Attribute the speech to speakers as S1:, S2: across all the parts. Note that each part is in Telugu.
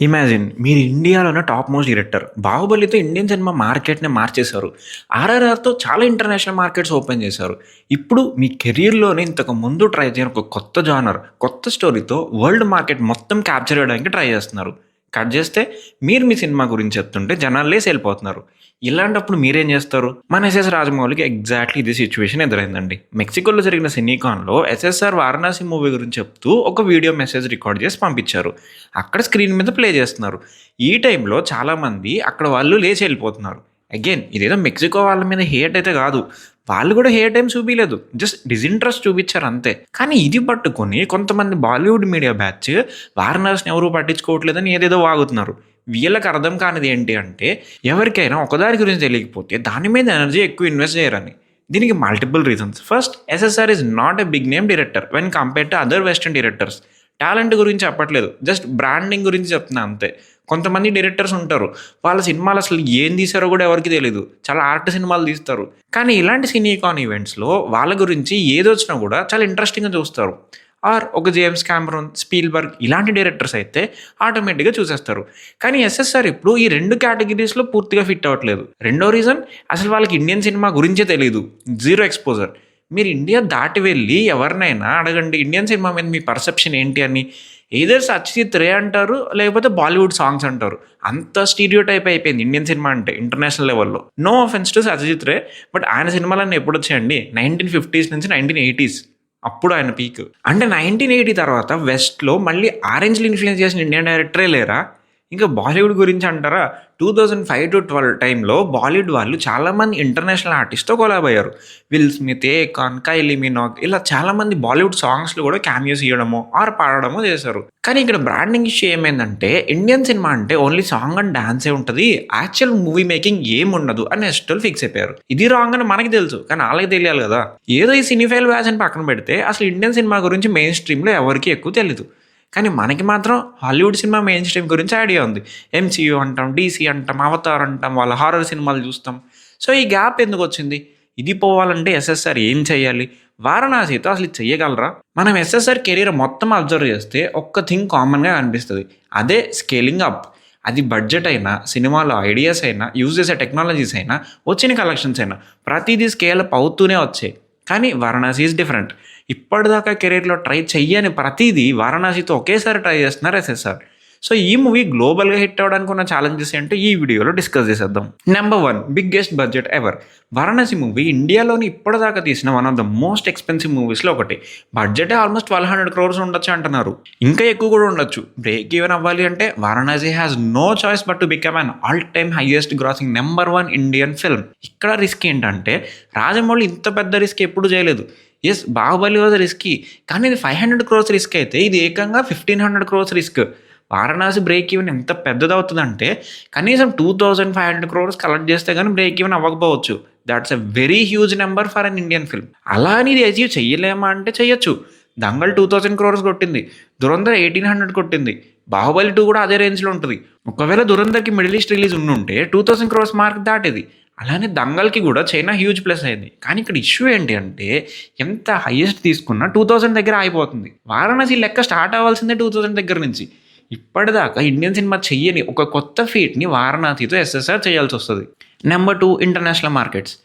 S1: ఇమాజిన్ మీరు ఇండియాలోనే టాప్ మోస్ట్ డైరెక్టర్. 'బాహుబలి'తో ఇండియన్ సినిమా మార్కెట్‌నే మార్చేశారు. 'ఆర్ఆర్ఆర్'తో చాలా ఇంటర్నేషనల్ మార్కెట్స్ ఓపెన్ చేశారు. ఇప్పుడు మీ కెరియర్‌లోనే ఇంతకు ముందు ట్రై చేయని ఒక కొత్త జానర్, కొత్త స్టోరీతో వరల్డ్ మార్కెట్ మొత్తం క్యాప్చర్ చేయడానికి ట్రై చేస్తున్నారు. కట్ చేస్తే మీరు మీ సినిమా గురించి చెప్తుంటే జనాలు లేసి వెళ్ళిపోతున్నారు. ఇలాంటప్పుడు మీరేం చేస్తారు? మన ఎస్ఎస్ రాజమౌళికి ఎగ్జాక్ట్లీ ఇదే సిచ్యువేషన్ ఎదురైందండి. మెక్సికోలో జరిగిన సినీకాన్‌లో ఎస్ఎస్ఆర్ వారణాసి మూవీ గురించి చెప్తూ ఒక వీడియో మెసేజ్ రికార్డ్ చేసి పంపించారు. అక్కడ స్క్రీన్ మీద ప్లే చేస్తున్నారు. ఈ టైంలో చాలామంది అక్కడ వాళ్ళు లేచి వెళ్ళిపోతున్నారు. అగైన్ ఇదేదో మెక్సికో వాళ్ళ మీద హేట్ అయితే కాదు. వాళ్ళు కూడా హేట్ ఏం చూపించలేదు. జస్ట్ డిజింట్రెస్ట్ చూపించారు అంతే. కానీ ఇది పట్టుకొని కొంతమంది బాలీవుడ్ మీడియా బ్యాచ్ వారణాసిని ఎవరూ పట్టించుకోవట్లేదని ఏదేదో వాగుతున్నారు. వీళ్ళకి అర్థం కానిది ఏంటి అంటే, ఎవరికైనా ఒకదాని గురించి తెలియకపోతే దాని మీద ఎనర్జీ ఎక్కువ ఇన్వెస్ట్ చేయరని. దీనికి multiple reasons. First, SSR is not a big name director when compare to other western directors. Talent గురించి చెప్పట్లేదు, జస్ట్ బ్రాండింగ్ గురించి చెప్తున్నా అంతే. కొంతమంది డైరెక్టర్స్ ఉంటారు, వాళ్ళ సినిమాలు అసలు ఏం తీశారో కూడా ఎవరికి తెలియదు, చాలా ఆర్ట్ సినిమాలు తీస్తారు. కానీ ఇలాంటి సినీకాన్ ఈవెంట్స్లో వాళ్ళ గురించి ఏదొచ్చినా కూడా చాలా ఇంట్రెస్టింగ్గా చూస్తారు. ఆర్ ఒక జేమ్స్ క్యామరూన్, స్పీల్బర్గ్ ఇలాంటి డైరెక్టర్స్ అయితే ఆటోమేటిక్గా చూసేస్తారు. కానీ ఎస్ఎస్ఆర్ ఇప్పుడు ఈ రెండు కేటగిరీస్లో పూర్తిగా ఫిట్ అవ్వట్లేదు. రెండో రీజన్, అసలు వాళ్ళకి ఇండియన్ సినిమా గురించే తెలియదు, జీరో ఎక్స్పోజర్. మీరు ఇండియా దాటి వెళ్ళి ఎవరినైనా అడగండి ఇండియన్ సినిమా మీద మీ పర్సెప్షన్ ఏంటి అని. ఏదర్ సత్యజిత్ రే అంటారు, లేకపోతే బాలీవుడ్ సాంగ్స్ అంటారు. అంత స్టీరియో టైప్ అయిపోయింది ఇండియన్ సినిమా అంటే ఇంటర్నేషనల్ లెవెల్లో. No offence to Satyajit Ray, but ఆయన సినిమాలన్నీ ఎప్పుడు వచ్చాయండి? 1950s నుంచి 1980s. అప్పుడు ఆయన పీక్. అంటే 1980 తర్వాత వెస్ట్లో మళ్ళీ ఆరెంజ్లు ఇన్ఫ్లుయెన్స్ చేసిన ఇండియన్ డైరెక్టరే లేరా? ఇంకా బాలీవుడ్ గురించి అంటారా? 2005-12 టైంలో బాలీవుడ్ వాళ్ళు చాలామంది ఇంటర్నేషనల్ ఆర్టిస్ట్తో కొలాబ్ అయ్యారు. విల్ స్మిత్, ఏకాన్, కైలీ మినోగ్ ఇలా చాలామంది బాలీవుడ్ సాంగ్స్లో కూడా క్యామియోస్ ఇవ్వడమో ఆర్ పాడడమో చేశారు. కానీ ఇక్కడ బ్రాండింగ్ ఇష్యూ ఏమైందంటే, ఇండియన్ సినిమా అంటే ఓన్లీ సాంగ్ అండ్ డాన్సే ఉంటుంది, యాక్చువల్ మూవీ మేకింగ్ ఏం ఉండదు అని ఎస్టోల్ ఫిక్స్ అయిపోయారు. ఇది రాంగ్ అని మనకి తెలుసు, కానీ వాళ్ళకి తెలియాలి కదా. ఏదో ఈ సినిఫైల్ బ్యాచ్ అని పక్కన పెడితే అసలు ఇండియన్ సినిమా గురించి మెయిన్ స్ట్రీమ్లో ఎవరికి ఎక్కువ తెలియదు. కానీ మనకి మాత్రం హాలీవుడ్ సినిమా మెయిన్ స్ట్రీమ్ గురించి ఐడియా ఉంది. ఎంసీయూ అంటాం, డీసీ అంటాం, అవతార్ అంటాం, వాళ్ళ హారర్ సినిమాలు చూస్తాం. సో ఈ గ్యాప్ ఎందుకు వచ్చింది? ఇది పోవాలంటే ఎస్ఎస్ఆర్ ఏం చేయాలి? వారణాసితో అసలు ఇది చెయ్యగలరా? మనం ఎస్ఎస్ఆర్ కెరీర్ మొత్తం అబ్జర్వ్ చేస్తే ఒక్క థింగ్ కామన్గా అనిపిస్తుంది, అదే స్కేలింగ్ అప్. అది బడ్జెట్ అయినా, సినిమాలో ఐడియాస్ అయినా, యూజ్ చేసే టెక్నాలజీస్ అయినా, వచ్చిన కలెక్షన్స్ అయినా ప్రతిదీ స్కేల్ అప్ అవుతూనే వచ్చాయి. కానీ వారణాసి ఈజ్ డిఫరెంట్. ఇప్పటిదాకా కెరీర్లో ట్రై చెయ్యని ప్రతిదీ వారణాసితో ఒకేసారి ట్రై చేస్తున్నారు ఎస్ఎస్ఆర్. సో ఈ మూవీ గ్లోబల్గా హిట్ అవ్వడానికి ఉన్న ఛాలెంజెస్ ఏంటో ఈ వీడియోలో డిస్కస్ చేసేద్దాం. Number 1, biggest budget ever. Varanasi movie ఇండియాలోని ఇప్పటిదాకా తీసిన one of the most expensive మూవీస్లో ఒకటి. బడ్జెటే ఆల్మోస్ట్ 1200 crores ఉండొచ్చు అంటున్నారు, ఇంకా ఎక్కువ కూడా ఉండొచ్చు. బ్రేక్ ఈవెన్ అవ్వాలి అంటే Varanasi has no choice but to become an all time highest grossing number 1 Indian film. ఇక్కడ రిస్క్ ఏంటంటే, రాజమౌళి ఇంత పెద్ద రిస్క్ ఎప్పుడు చేయలేదు. ఎస్, బాహుబలి వాజ్ రిస్కీ, కానీ ఇది 500 crores రిస్క్ అయితే ఇది ఏకంగా 1500 crores risk. Varanasi break even ఎంత పెద్దదవుతుందంటే కనీసం 2500 crores కలెక్ట్ చేస్తే కానీ బ్రేక్ ఈవెన్ అవ్వకపోవచ్చు. That's a very huge number for an Indian film. అలా అని ఇది అచీవ్ చెయ్యలేమా అంటే చెయ్యొచ్చు. దంగల్ 2000 crores కొట్టింది, దురంధర్ 1800 కొట్టింది, బాహుబలి 2 కూడా అదే రేంజ్లో ఉంటుంది. ఒకవేళ దురంధర్కి మిడిల్ ఈస్ట్ రిలీజ్ ఉండుంటే 2000 crores మార్క్ దాటేది. అలానే దంగల్కి కూడా చైనా హ్యూజ్ ప్లస్ అయింది. కానీ ఇక్కడ ఇష్యూ ఏంటి అంటే, ఎంత హైయెస్ట్ తీసుకున్నా 2000 దగ్గర అయిపోతుంది. వారణాసి లెక్క స్టార్ట్ అవ్వాల్సిందే 2000 దగ్గర నుంచి. ఇప్పటిదాకా ఇండియన్ సినిమా చెయ్యని ఒక కొత్త ఫీట్ని వారణాసితో ఎస్ఎస్ఆర్ చేయాల్సి వస్తుంది. Number 2, international markets.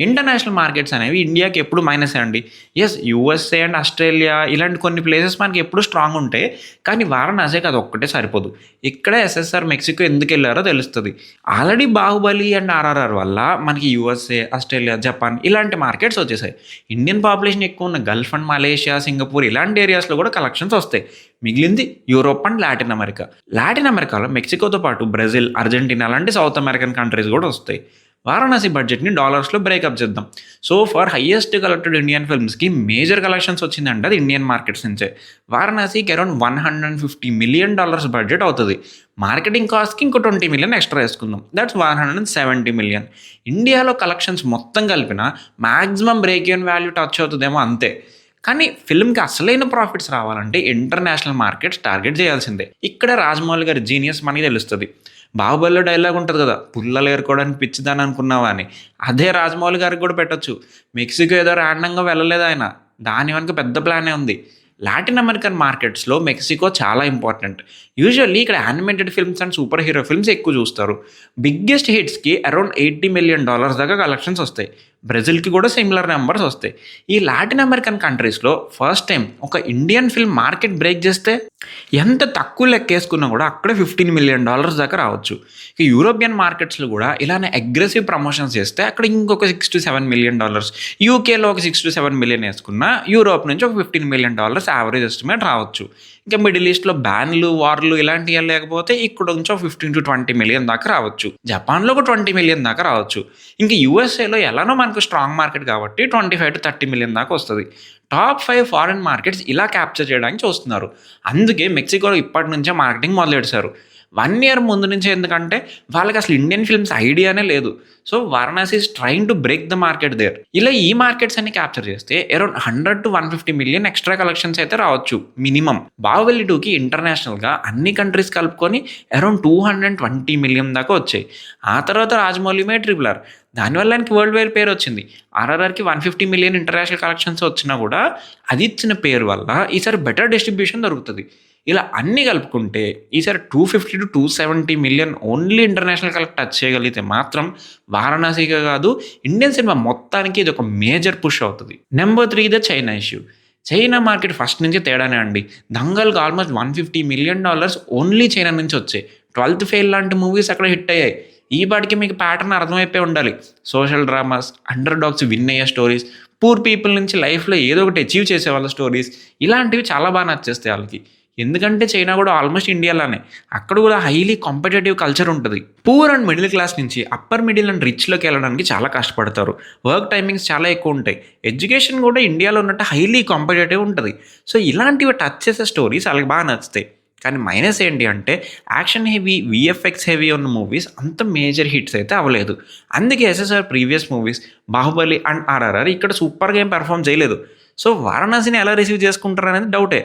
S1: International markets అనేవి ఇండియాకి ఎప్పుడు మైనసే అండి. ఎస్, యూఎస్ఏ అండ్ ఆస్ట్రేలియా ఇలాంటి కొన్ని ప్లేసెస్ మనకి ఎప్పుడు స్ట్రాంగ్ ఉంటాయి, కానీ వారణాసికి అది ఒక్కటే సరిపోదు. ఇక్కడే ఎస్ఎస్ఆర్ మెక్సికో ఎందుకు వెళ్ళారో తెలుస్తుంది. ఆల్రెడీ బాహుబలి అండ్ ఆర్ఆర్ఆర్ వల్ల మనకి యూఎస్ఏ, ఆస్ట్రేలియా, జపాన్ ఇలాంటి మార్కెట్స్ వచ్చేసాయి. ఇండియన్ పాపులేషన్ ఎక్కువ ఉన్న గల్ఫ్ అండ్ మలేషియా, సింగపూర్ ఇలాంటి ఏరియాస్లో కూడా కలెక్షన్స్ వస్తాయి. మిగిలింది Europe and Latin America. Latin అమెరికాలో మెక్సికోతో పాటు బ్రెజిల్, అర్జెంటీనా లాంటి సౌత్ అమెరికన్ కంట్రీస్ కూడా వస్తాయి. వారణాసి బడ్జెట్ని డాలర్స్లో బ్రేకప్ చేద్దాం. So for highest collected Indian ఫిల్మ్స్కి మేజర్ కలెక్షన్స్ వచ్చిందంటే అది ఇండియన్ మార్కెట్స్ నుంచే. వారణాసికి అరౌండ్ $150 million బడ్జెట్ అవుతుంది. మార్కెటింగ్ కాస్ట్కి ఇంకో 20 million ఎక్స్ట్రా వేసుకుందాం, దట్స్ 170 million. ఇండియాలో కలెక్షన్స్ మొత్తం కలిపిన maximum break even value touch అవుతుందేమో అంతే. కానీ ఫిల్మ్కి అసలైన ప్రాఫిట్స్ రావాలంటే ఇంటర్నేషనల్ మార్కెట్స్ టార్గెట్ చేయాల్సిందే. ఇక్కడ రాజమౌళి గారి జీనియస్ మనకి తెలుస్తుంది. బాహుబలిలో డైలాగ్ ఉంటుంది కదా, పుల్లలు ఏరుకోవడానికి పిచ్చిదాని అనుకున్నావా అని. అదే రాజమౌళి గారికి కూడా పెట్టొచ్చు. మెక్సికో ఏదో ర్యాండంగా వెళ్ళలేదు ఆయన, దాని వెనక పెద్ద ప్లానే ఉంది. లాటిన్ అమెరికన్ మార్కెట్స్లో మెక్సికో చాలా ఇంపార్టెంట్. యూజువల్లీ ఇక్కడ animated films and super hero films ఎక్కువ చూస్తారు. బిగ్గెస్ట్ హిట్స్కి అరౌండ్ $80 మిలియన్ దాకా కలెక్షన్స్ వస్తాయి. బ్రెజిల్కి కూడా సిమిలర్ నెంబర్స్ వస్తాయి. ఈ లాటిన్ అమెరికన్ కంట్రీస్లో ఫస్ట్ టైం ఒక ఇండియన్ ఫిల్మ్ మార్కెట్ బ్రేక్ చేస్తే ఎంత తక్కువ లెక్కేసుకున్నా కూడా అక్కడే $15 మిలియన్ దాకా రావచ్చు. ఇక యూరోపియన్ మార్కెట్స్లో కూడా ఇలానే అగ్రెసివ్ ప్రమోషన్స్ చేస్తే అక్కడ ఇంకొక $6 to $7 మిలియన్, యూకేలో ఒక $6 to $7 మిలియన్ వేసుకున్నా యూరోప్ నుంచి ఒక $15 మిలియన్ యావరేజ్ ఎస్టిమేట్ రావచ్చు. ఇంకా మిడిల్ ఈస్ట్లో బ్యాన్లు, వార్లు ఇలాంటివి లేకపోతే ఇక్కడ నుంచి ఒక 15 to 20 మిలియన్ దాకా రావచ్చు. జపాన్లో ఒక 20 మిలియన్ దాకా రావచ్చు. ఇంకా యూఎస్ఏలో ఎలానో మనకు స్ట్రాంగ్ మార్కెట్ కాబట్టి 25 to 30 మిలియన్ దాకా వస్తుంది. టాప్ 5 ఫారెన్ మార్కెట్స్ ఇలా క్యాప్చర్ చేయడానికి చూస్తున్నారు. అందుకే మెక్సికోలో ఇప్పటి నుంచే మార్కెటింగ్ మొదలెడతారు. 1 year ముందు నుంచే, ఎందుకంటే వాళ్ళకి అసలు ఇండియన్ ఫిల్మ్స్ ఐడియానే లేదు. So Varanasi is trying to break the market there. ఇలా ఈ మార్కెట్స్ అన్ని క్యాప్చర్ చేస్తే around 100 to 150 million extra collections అయితే రావచ్చు మినిమం. బాహుబలి 2కి ఇంటర్నేషనల్గా అన్ని కంట్రీస్ కలుపుకొని అరౌండ్ 220 మిలియన్ దాకా వచ్చాయి. ఆ తర్వాత రాజమౌళి మే RRR, దానివల్ల ఆయనకి వరల్డ్ వైడ్ పేరు వచ్చింది. RRRకి 150 మిలియన్ ఇంటర్నేషనల్ కలెక్షన్స్ వచ్చినా కూడా అది ఇచ్చిన పేరు వల్ల ఈసారి బెటర్ డిస్ట్రిబ్యూషన్ దొరుకుతుంది. ఇలా అన్నీ కలుపుకుంటే ఈసారి 250 to 270 million only international collect touch చేయగలిగితే మాత్రం వారణాసిగా కాదు, ఇండియన్ సినిమా మొత్తానికి ఇది ఒక మేజర్ పుష్ అవుతుంది. Number 3 the China issue. China market first నుంచి తేడానే అండి. దంగల్కి ఆల్మోస్ట్ $150 మిలియన్ ఓన్లీ చైనా నుంచి వచ్చాయి. 12th ఫెయిల్ లాంటి మూవీస్ అక్కడ హిట్ అయ్యాయి. ఈ పాటికి మీకు ప్యాటర్న్ అర్థమైపోయి ఉండాలి. Social dramas, under dogs win అయ్యే స్టోరీస్, పూర్ పీపుల్ నుంచి లైఫ్లో ఏదో ఒకటి అచీవ్ చేసే వాళ్ళ స్టోరీస్, ఇలాంటివి చాలా బాగా నచ్చేస్తాయి వాళ్ళకి. ఎందుకంటే చైనా కూడా ఆల్మోస్ట్ ఇండియాలోనే, అక్కడ కూడా హైలీ కాంపిటేటివ్ కల్చర్ ఉంటుంది. పూర్ అండ్ మిడిల్ క్లాస్ నుంచి అప్పర్ మిడిల్ అండ్ రిచ్లోకి వెళ్ళడానికి చాలా కష్టపడతారు. వర్క్ టైమింగ్స్ చాలా ఎక్కువ ఉంటాయి. ఎడ్యుకేషన్ కూడా ఇండియాలో ఉన్నట్టు హైలీ కాంపిటేటివ్ ఉంటుంది. సో ఇలాంటివి టచ్ చేసే స్టోరీస్ వాళ్ళకి బాగా నచ్చుతాయి. కానీ మైనస్ ఏంటి అంటే యాక్షన్ హెవీ, విఎఫ్ఎక్స్ హెవీ ఉన్న మూవీస్ అంత మేజర్ హిట్స్ అయితే అవ్వలేదు. అందుకే SSR previous movies Baahubali and RRR ఇక్కడ సూపర్గా ఏం పెర్ఫామ్ చేయలేదు. సో వారణాసిని ఎలా రిసీవ్ చేసుకుంటారు అనేది డౌటే.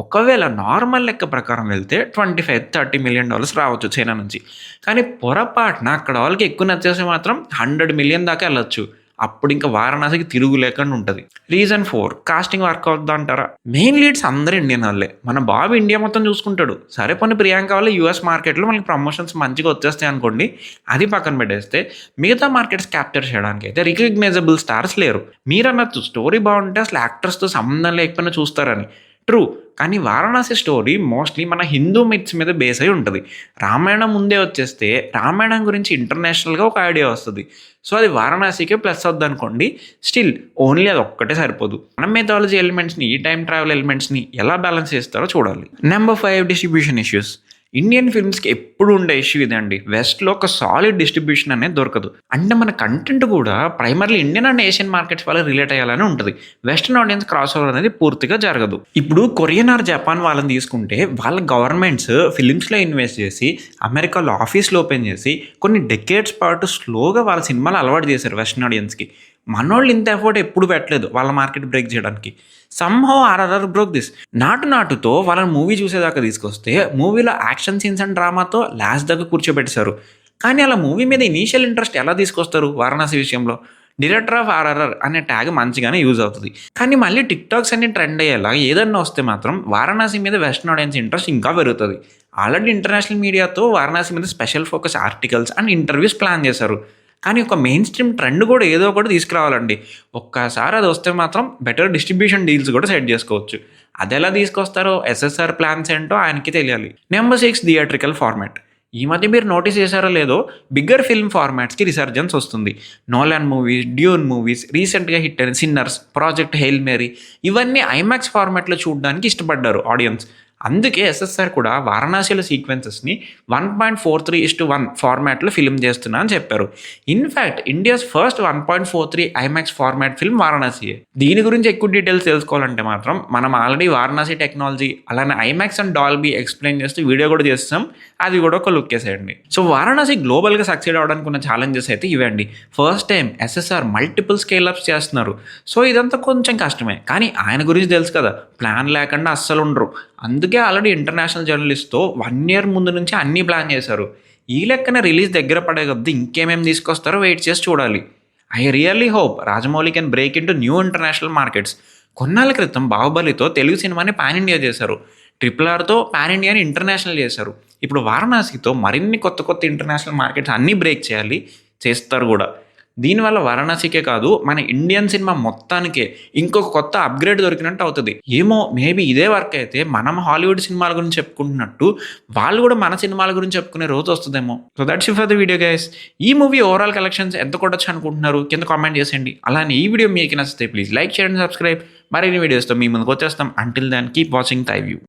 S1: ఒకవేళ నార్మల్ లెక్క ప్రకారం వెళ్తే $25-30 మిలియన్ రావచ్చు చైనా నుంచి. కానీ పొరపాటున అక్కడ వాళ్ళకి ఎక్కువ నచ్చేసి మాత్రం 100 మిలియన్ దాకా వెళ్ళొచ్చు. అప్పుడు ఇంకా వారణాసికి తిరుగు లేకుండా ఉంటుంది. రీజన్ 4, కాస్టింగ్ వర్క్ అవుద్దా అంటారా? మెయిన్ లీడ్స్ అందరూ ఇండియన్ వాళ్ళే. మన బాబు ఇండియా మొత్తం చూసుకుంటాడు. సరే పోనీ ప్రియాంక వల్ల యూఎస్ మార్కెట్లో మనకి ప్రమోషన్స్ మంచిగా వచ్చేస్తాయి అనుకోండి, అది పక్కన పెట్టేస్తే మిగతా మార్కెట్స్ క్యాప్చర్ చేయడానికి అయితే రికగ్నైజబుల్ స్టార్స్ లేరు. మీరు అన్నట్టు స్టోరీ బాగుంటే అసలు యాక్టర్స్తో సంబంధం లేకపోయినా చూస్తారని, ట్రూ. కానీ వారణాసి స్టోరీ మోస్ట్లీ మన హిందూ మిత్స్ మీద బేస్ అయి ఉంటుంది. రామాయణం ముందే వచ్చేస్తే రామాయణం గురించి ఇంటర్నేషనల్గా ఒక ఐడియా వస్తుంది. సో అది వారణాసికే ప్లస్ అవుద్ది అనుకోండి. స్టిల్ ఓన్లీ అది ఒక్కటే సరిపోదు. మన మెథాలజీ ఎలిమెంట్స్ని, ఈ టైం ట్రావెల్ ఎలిమెంట్స్ని ఎలా బ్యాలెన్స్ చేస్తారో చూడాలి. Number 5, distribution issues. ఇండియన్ ఫిల్మ్స్కి ఎప్పుడు ఉండే ఇష్యూ ఇదండి. వెస్ట్లో ఒక సాలిడ్ డిస్ట్రిబ్యూషన్ అనేది దొరకదు. అంటే మన కంటెంట్ కూడా primarily Indian and Asian markets వల్ల రిలేట్ అయ్యాలని ఉంటుంది. వెస్టర్న్ ఆడియన్స్ క్రాస్ ఓవర్ అనేది పూర్తిగా జరగదు. ఇప్పుడు కొరియన్ ఆర్ జపాన్ వాళ్ళని తీసుకుంటే వాళ్ళ గవర్నమెంట్స్ ఫిలిమ్స్లో ఇన్వెస్ట్ చేసి అమెరికాలో ఆఫీస్లో ఓపెన్ చేసి కొన్ని డెకేడ్స్ పాటు స్లోగా వాళ్ళ సినిమాలు అలవాటు చేశారు వెస్టర్న్ ఆడియన్స్కి. మనోళ్ళు ఇంత ఎఫర్ట్ ఎప్పుడు పెట్టలేదు వాళ్ళ మార్కెట్ బ్రేక్ చేయడానికి. Somehow RRR broke this. నాటుతో వాళ్ళని మూవీ చూసేదాకా తీసుకొస్తే మూవీలో యాక్షన్ సీన్స్ అండ్ డ్రామాతో లాస్ట్ దాకా కూర్చోబెట్టేశారు. కానీ అలా మూవీ మీద ఇనీషియల్ ఇంట్రెస్ట్ ఎలా తీసుకొస్తారు? వారణాసి విషయంలో డైరెక్టర్ ఆఫ్ RRR అనే ట్యాగ్ మంచిగానే యూజ్ అవుతుంది. కానీ మళ్ళీ టిక్టాక్స్ అన్ని ట్రెండ్ అయ్యేలా ఏదన్నా వస్తే మాత్రం వారణాసి మీద వెస్టర్న్ ఆడియన్స్ ఇంట్రెస్ట్ ఇంకా పెరుగుతుంది. ఆల్రెడీ ఇంటర్నేషనల్ మీడియాతో వారణాసి మీద special focus articles and interviews plan చేశారు. కానీ ఒక మెయిన్ స్ట్రీమ్ ట్రెండ్ కూడా ఏదో ఒకటి తీసుకురావాలండి. ఒక్కసారి అది వస్తే మాత్రం బెటర్ డిస్ట్రిబ్యూషన్ డీల్స్ కూడా సెట్ చేసుకోవచ్చు. అది ఎలా తీసుకొస్తారో ఎస్ఎస్ఆర్ ప్లాన్స్ ఏంటో ఆయనకి తెలియాలి. Number 6, theatrical format. ఈ మధ్య మీరు నోటీస్ చేశారో లేదో, బిగ్గర్ ఫిల్మ్ ఫార్మాట్స్కి రిసర్జెన్స్ వస్తుంది. నోలాన్ మూవీస్, డ్యూన్ మూవీస్, రీసెంట్గా హిట్ అయిన సిన్నర్స్, ప్రాజెక్ట్ హెయిల్ మేరీ, ఇవన్నీ ఐమాక్స్ ఫార్మాట్లో చూడడానికి ఇష్టపడ్డారు ఆడియన్స్. అందుకే ఎస్ఎస్ఆర్ కూడా వారణాసిలో సీక్వెన్సెస్ని 1.43:1 ఫార్మాట్లో ఫిల్మ్ చేస్తున్నా అని చెప్పారు. In fact India's first 1.43 IMAX format film వారణాసియే. దీని గురించి ఎక్కువ డీటెయిల్స్ తెలుసుకోవాలంటే మాత్రం మనం ఆల్రెడీ వారణాసి టెక్నాలజీ అలానే ఐమాక్స్ అండ్ డాల్బీ ఎక్స్ప్లెయిన్ చేస్తూ వీడియో కూడా చేస్తాం, అది కూడా ఒక లుక్ వేసేయండి. సో వారణాసి గ్లోబల్గా సక్సెడ్ అవడానికి ఉన్న ఛాలెంజెస్ అయితే ఇవండి. ఫస్ట్ టైం ఎస్ఎస్ఆర్ మల్టిపుల్ స్కేల్అప్స్ చేస్తున్నారు. సో ఇదంతా కొంచెం కష్టమే, కానీ ఆయన గురించి తెలుసు కదా, ప్లాన్ లేకుండా అస్సలు ఉండరు. అందుకే ఆల్రెడీ ఇంటర్నేషనల్ జర్నలిస్ట్తో 1 year ముందు నుంచి అన్నీ ప్లాన్ చేశారు. ఈ లెక్కన రిలీజ్ దగ్గర పడే కొద్దీ ఇంకేమేమి తీసుకొస్తారో వెయిట్ చేసి చూడాలి. I really hope Rajamouli can break in to new international markets. కొన్నాళ్ళ క్రితం 'బాహుబలితో' తెలుగు సినిమాని పాన్ ఇండియా చేశారు. 'ట్రిపుల్ ఆర్'తో పాన్ ఇండియాని ఇంటర్నేషనల్ చేశారు. ఇప్పుడు 'వారణాసితో' మరిన్ని కొత్త కొత్త ఇంటర్నేషనల్ మార్కెట్స్ అన్నీ బ్రేక్ చేయాలి. చేస్తారు గూడా. దీనివల్ల 'వారణాసికే' కాదు మన ఇండియన్ సినిమా మొత్తానికే ఇంకొక కొత్త అప్‌గ్రేడ్ దొరికినట్టు అవుతది. ఏమో మేబీ ఇదే వర్క్ అయితే మనం హాలీవుడ్ సినిమాల గురించి చెప్పుకుంటున్నట్టు వాళ్ళు గూడా మన సినిమాల గురించి చెప్పుకునే రోజొస్తదేమో. So that's it for the video guys. ఈ మూవీ ఓవరాల్ కలెక్షన్స్ ఎంత కొట్టొచ్చు అనుకుంటున్నారు? కింద కామెంట్ చేసేయండి. అలానే ఈ వీడియో మీకు నచ్చితే please like, share and subscribe. మరిన్ని వీడియోస్‌తో మీ ముందుకొచ్చేస్తాం. Until then keep watching thy view.